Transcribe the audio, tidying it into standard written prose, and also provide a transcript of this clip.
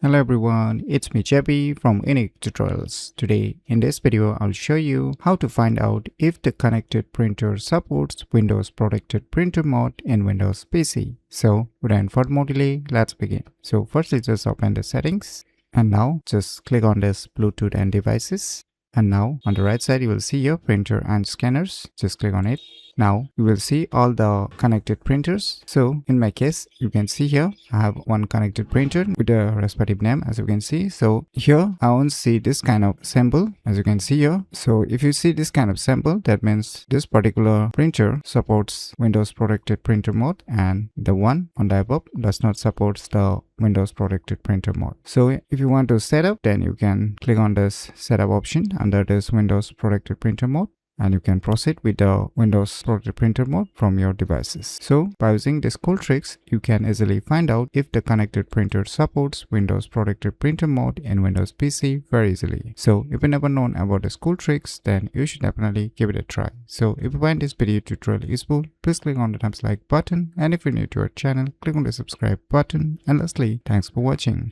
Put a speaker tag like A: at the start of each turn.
A: Hello everyone, it's me JB from UniqueTutorials. Today in this video I'll show you how to find out if the connected printer supports Windows Protected Printer mode in Windows PC. So without further more delay, let's begin. So firstly just open the settings and now just click on this Bluetooth and devices. And now on the right side you will see your printer and scanners. Just click on it. Now you will see all the connected printers. So in my case, you can see here I have one connected printer with a respective name, as you can see. So here I won't see this kind of symbol, as you can see here. So if you see this kind of symbol, that means this particular printer supports Windows Protected Printer mode, and the one on the above does not support the Windows Protected Printer mode. So if you want to set up, then you can click on this setup option under this Windows Protected Printer mode, and you can proceed with the Windows Protected Printer mode from your devices. So by using these cool tricks, you can easily find out if the connected printer supports Windows Protected Printer mode in Windows PC very easily. So if you never known about these cool tricks, then you should definitely give it a try. So if you find this video tutorial useful, please click on the thumbs like button, and if you're new to our channel, click on the subscribe button. And lastly, thanks for watching.